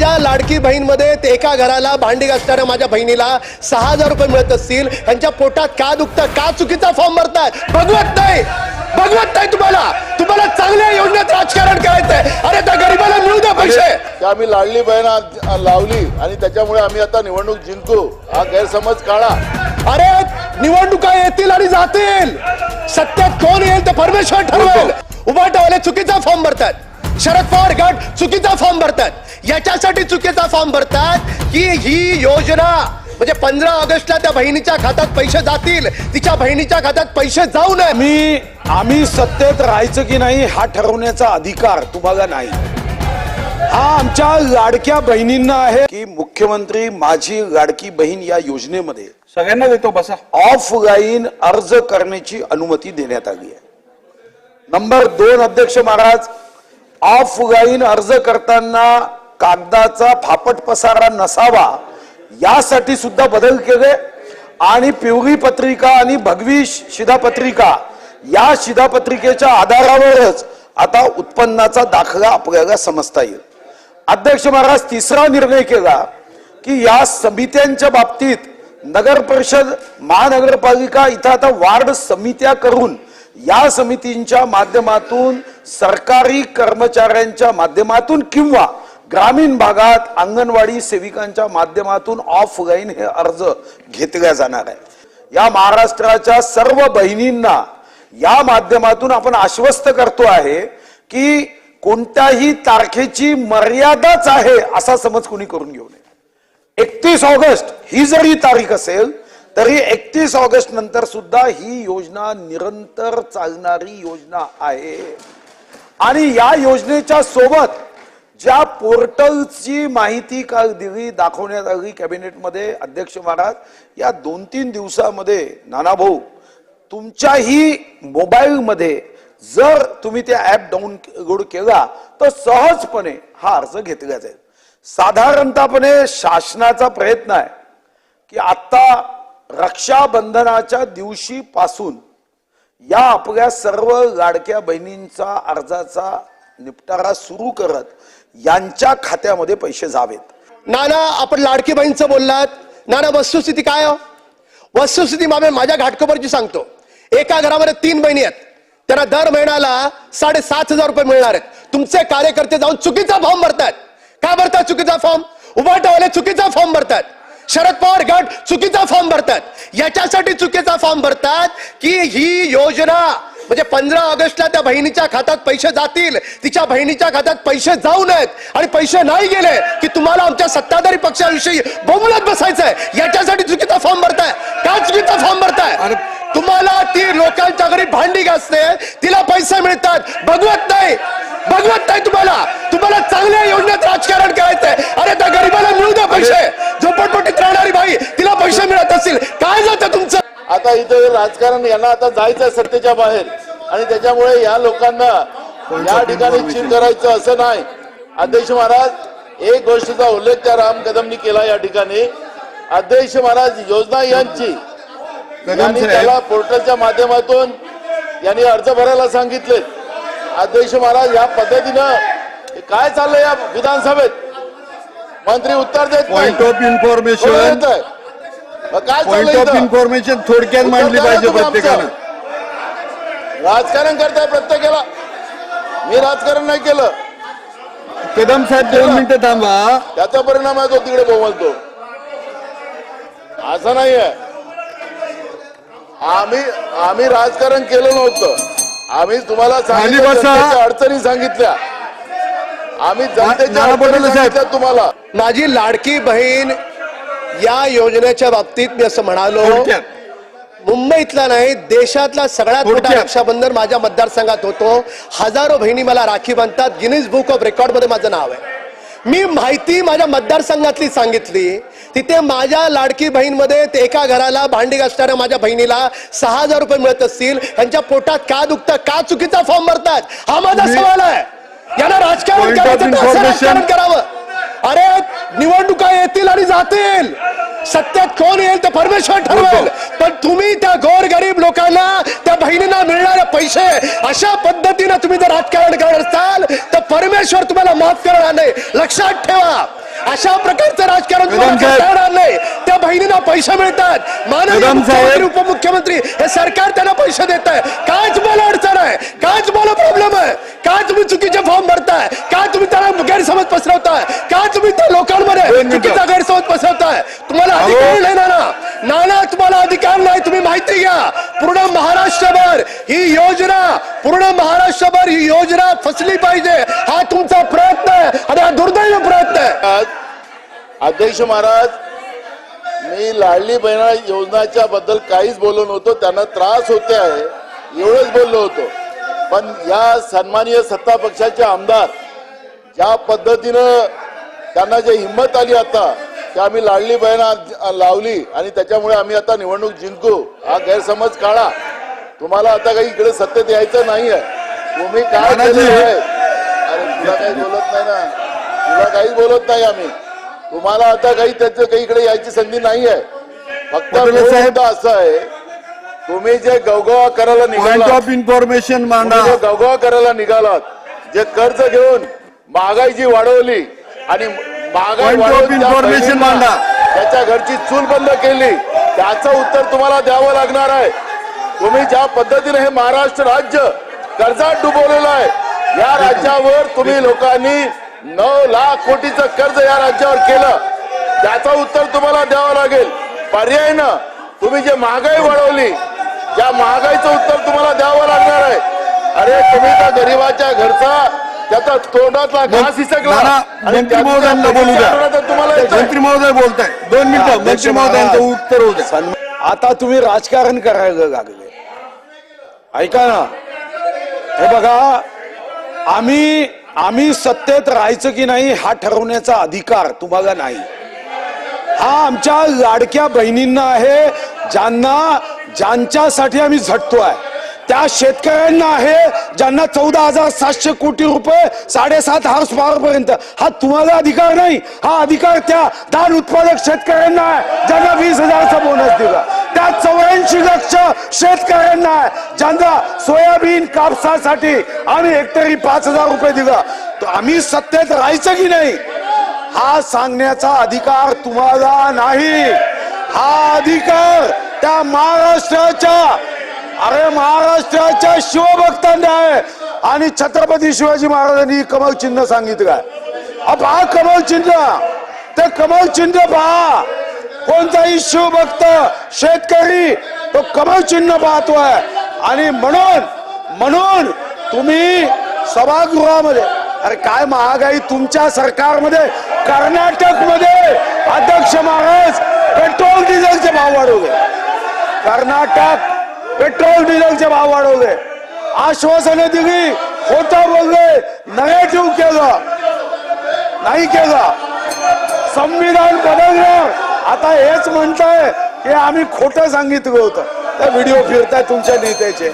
माझ्या लाडकी बहीणमध्ये एका घराला भांडी घासणाऱ्या माझ्या बहिणीला 6,000 रुपये मिळत असतील, त्यांच्या पोटात का दुखतं, का चुकीचा फॉर्म भरताय? बघवत नाही तुम्हाला चांगल्या योजनेत राजकारण करायचंय. अरे त्या गरीबाला मिळू द्या पैसे. आम्ही लाडली बहीण लावली आणि त्याच्यामुळे आम्ही आता निवडणूक जिंकू, हा गैरसमज काढा. अरे निवडणुका येतील आणि जातील, सत्तेत कोण येईल ते परमेश्वर ठरवेल. उभाटावाले चुकीचा फॉर्म भरतात, शरद पवार गट चुकीचा फॉर्म भरतात. याच्यासाठी चुकीचा फॉर्म भरतात की ही योजना म्हणजे 15 ऑगस्टला त्या बहिणीच्या खात्यात पैसे जातील, तिच्या बहिणीच्या खात्यात पैसे जाऊ नये. आम्ही सत्तेत राहायचं की नाही हा ठरवण्याचा अधिकार तुम्हाला नाही. हा आमच्या लाडक्या बहिणींना आहे की मुख्यमंत्री माझी लाडकी बहीण या योजनेमध्ये सगळ्यांना देतो बसा ऑफलाईन अर्ज करण्याची अनुमती देण्यात आली आहे. नंबर 2 अध्यक्ष महाराज, ऑफलाईन अर्ज करताना कागदाचा फापट पसारा नसावा यासाठी सुद्धा बदल केले आणि पिवळी पत्रिका आणि भगवी शिधापत्रिका या शिधापत्रिकेच्या आधारावरच आता उत्पन्नाचा दाखला आपल्याला समजता येईल. अध्यक्ष महाराज, तिसरा निर्णय केला की या समित्यांच्या बाबतीत नगर परिषद महानगरपालिका इथं आता वार्ड समित्या करून या समितींच्या माध्यमातून सरकारी कर्मचाऱ्यांच्या माध्यमातून किंवा ग्रामीण भागात अंगणवाडी सेविकांच्या माध्यमातून ऑफलाईन हे अर्ज घेतल्या जाणार आहे. या महाराष्ट्राच्या सर्व बहिणींना या माध्यमातून आपण आश्वस्त करतो आहे की कोणत्याही तारखेची मर्यादाच आहे असा समज कोणी करून घेऊ नये. 31 ऑगस्ट ही जरी तारीख असेल तरी 31 ऑगस्ट नंतर सुद्धा ही योजना निरंतर चालणारी योजना आहे. आणि या योजनेच्या सोबत ज्या पोर्टलची माहिती काल दिली दाखवण्यात आली कॅबिनेटमध्ये, अध्यक्ष महाराज, या 2-3 दिवसामध्ये नानाभाऊ तुमच्याही मोबाईलमध्ये जर तुम्ही ते ऍप डाउनलोड केला तर सहजपणे हा अर्ज घेतला जाईल. साधारणतःपणे शासनाचा प्रयत्न आहे की आता रक्षाबंधनाच्या दिवशी पासून या आपल्या सर्व लाडक्या बहिणींचा अर्जाचा निपटारा सुरू करत यांच्या खात्यामध्ये पैसे जावेत. नाना, आपण लाडकी बहीणचं बोललात. नाना, वस्तुस्थिती काय हो? वस्तुस्थिती माझ्या घाटकोपरची सांगतो. एका घरामध्ये 3 बहिणी आहेत, त्यांना दर महिन्याला 7,500 रुपये मिळणार आहेत. तुमचे कार्यकर्ते जाऊन चुकीचा फॉर्म भरतात. का भरतात चुकीचा फॉर्म? उभाटावाले चुकीचा फॉर्म भरतात, शरद पवार गट चुकीचा फॉर्म भरतात. याच्यासाठी चुकीचा फॉर्म भरतात की ही योजना म्हणजे 15 ऑगस्टला त्या बहिणीच्या खात्यात पैसे जातील, तिच्या बहिणीच्या खात्यात पैसे जाऊ नयेत. आणि पैसे नाही गेले की तुम्हाला आमच्या सत्ताधारी पक्षाविषयी बोंबलत बसायचंय. याच्यासाठी चुकीचा फॉर्म भरताय. का चुकीचा फॉर्म भरताय? तुम्हाला ती लोकांच्या घरी भांडी घासते, तिला पैसे मिळतात. बघवत नाही तुम्हाला चांगल्या योजनेत राजकारण करायचंय. अरे त्या गरीबाला मिळू द्या पैसे. झोपडपट्टीत राहणारी बाई, तिला पैसे मिळत असतील, काय जातं तुमचं? आता इथे राजकारण यांना आता जायचंय सत्तेच्या बाहेर आणि त्याच्यामुळे या लोकांना या ठिकाणी चीड करायचं असं नाही. अध्यक्ष महाराज, एक गोष्टीचा उल्लेख त्या राम कदमनी केला या ठिकाणी. अध्यक्ष महाराज, योजना यांची यांनी त्याला पोर्टलच्या माध्यमातून यांनी अर्ज भरायला सांगितले. अध्यक्ष महाराज, या पद्धतीनं काय चाललंय या विधानसभेत? मंत्री उत्तर देत नाही. पॉइंट ऑफ इन्फॉर्मेशन काय पॉइंट ऑफ इन्फॉर्मेशन थोडक्यात मांडली पाहिजे प्रत्येकानं. राजकारण करताय प्रत्येकाला. मी राजकारण नाही केलं. कदम साहेब 2 मिनिटं थांबा. त्याचा परिणाम आहे तो तिकडे बोलतो. असं नाहीये. आम्ही राजकारण केलं नव्हतं. आम्ही तुम्हाला सांगितलं, अडचणी सांगितल्या. आम्ही जनतेच्या अडचणी सांगितल्या तुम्हाला. माझी लाडकी बहीण या योजनेच्या बाबतीत मी असं म्हणालो, मुंबईतला नाही देशातला सगळ्यात मोठा रक्षाबंधन माझ्या मतदारसंघात होतो. हजारो बहिणी मला राखी बांधतात. गिनीज बुक ऑफ रेकॉर्ड मध्ये माझं नाव आहे. मी माहिती माझ्या मतदारसंघातली सांगितली. तिथे माझ्या लाडकी बहीणमध्ये एका घराला भांडी घासणाऱ्या माझ्या बहिणीला 6,000 रुपये मिळत असतील, त्यांच्या पोटात का दुखतं, का चुकीचा फॉर्म भरतात? हा माझा सवाल आहे. यांना राजकारण करावं. अरे निवडणुका येतील आणि जातील, सत्तेत कोण येईल ते परमेश्वर ठरवेल. पण तुम्ही त्या गोरगरीब लोकांना, त्या बहिणींना मिळणारे पैसे अशा पद्धतीने तुम्ही जर राजकारण करत असाल तर परमेश्वर तुम्हाला माफ करणार नाही. लक्षात ठेवा. अशा प्रकारचं राजकारण तुम्हाला कदम साहेब. करता येणार नाही. त्या बहिणींना पैसे मिळतात, माननीय कदम साहेब. मुख्यमंत्री उपमुख्यमंत्री हे सरकार त्यांना पैसे देत आहे. काय तुम्हाला अडचण आहे, काय तुम्हाला प्रॉब्लेम आहे, काय तुम्ही चुकीचे फॉर्म भरताय, काय तुम्ही त्याला गैरसमज पसरवताय, काय तुम्ही त्या लोकांमध्ये दोन मिनिटं. चुकीचा गैरसमज पसरवताय. तुम्हाला अहो. अधिकार नाही नाना तुम्हाला अधिकार नाही. तुम्ही माहिती घ्या, पूर्ण महाराष्ट्रभर ही योजना, पूर्ण महाराष्ट्रभर ही योजना फसली पाहिजे, हा तुमचा प्रयत्न आहे आणि हा दुर्दैवी प्रयत्न आहे. आज अध्यक्ष महाराज, मी लाडली बहिणा योजनाच्या बद्दल काहीच बोललो नव्हतो. त्यांना त्रास होते आहे एवढंच बोललो होतो. पण या सन्माननीय सत्ता पक्षाचे आमदार ज्या पद्धतीनं त्यांना जे हिंमत आली आता की आम्ही लाडली बहिणा लावली आणि त्याच्यामुळे आम्ही आता निवडणूक जिंकू, हा गैरसमज काढा. तुम्हाला आता काही इकडे सत्तेत यायचं नाहीये. तुम्ही काय नानाजी. केलं आहे? अरे तुला काही बोलत नाही ना, तुला काहीच बोलत नाही आम्ही. तुम्हाला आता काही त्याचं काही इकडे यायची संधी नाही आहे. फक्त पटोले मूळ साहेब. मुद्दा असा आहे, तुम्ही जे गवगवा करायला पॉइंट निघाला, ऑफ इन्फॉर्मेशन मांडा. तुम्ही जे गवगवा करायला निघालात, जे कर्ज घेऊन महागाईची वाढवली आणि महागाई Point of वाढवून त्या information बहिणींना मांडा. त्याच्या घरची चूल बंद केली, त्याचं उत्तर तुम्हाला द्यावं लागणार आहे. तुम्ही ज्या पद्धतीने हे महाराष्ट्र राज्य कर्जात डुबवलेलं आहे, या राज्यावर तुम्ही लोकांनी 9 लाख कोटीचं कर्ज या राज्यावर केलं, त्याचं उत्तर तुम्हाला द्यावं लागेल. पर्यायनं तुम्ही जे महागाई वाढवली, त्या महागाईचं उत्तर तुम्हाला द्यावं लागणार आहे. अरे तुम्ही त्या गरीबाच्या घरचा त्याचा तोंडातला घास हिसकला नाना, आणि मंत्री महोदयांना बोलू द्या. तुम्हाला येतंय. मंत्री महोदय बोलताय. 2 मिनिटं अध्यक्ष मंत्री महोदयांचं महाराज. उत्तर होऊ द्या. आता तुम्ही राजकारण करायला लागले. ऐका ना, हे बघा, आम्ही सत्तेत राहायचं की नाही हा ठरवण्याचा अधिकार तुम्हाला नाही. हा आमच्या लाडक्या बहिणींना आहे, ज्यांच्यासाठी आम्ही झटतोय. त्या शेतकऱ्यांना आहे ज्यांना 14,700 कोटी रुपये 7.5 हॉर्स पॉवर पर्यंत. हा तुम्हाला अधिकार नाही. हा अधिकार त्या धान उत्पादक शेतकऱ्यांना आहे ज्यांना 20,000चा बोनस दिला. त्या 84 लक्ष शेतकऱ्यांना आहे ज्यांना सोयाबीन कापसासाठी आम्ही हेक्टरी 5,000 रुपये दिला. तर आम्ही सत्तेत राहायचं की नाही हा सांगण्याचा अधिकार तुम्हाला नाही. हा अधिकार त्या महाराष्ट्राच्या शिवभक्तांना आहे. आणि छत्रपती शिवाजी महाराजांनी कमळ चिन्ह सांगितलं. पहा कमळ चिन्ह, ते कमळ चिन्ह पहा. कोणताही शिवभक्त शेतकरी तो कमळ चिन्ह पाहतोय. आणि म्हणून तुम्ही सभागृहामध्ये, अरे काय महागाई तुमच्या सरकारमध्ये. कर्नाटकमध्ये अध्यक्ष महाराज पेट्रोल डिझेलचे भाव वाढवले. कर्नाटक पेट्रोल डिझेलचे भाव वाढवले. आश्वासने दिली, खोटं बोलले, नेगेटिव्ह केलं, नाही केलं. संविधान बदललं. आता हेच म्हणताय की आम्ही खोटं सांगितलं होतं. त्या व्हिडिओ फिरताय तुमच्या नेत्याचे.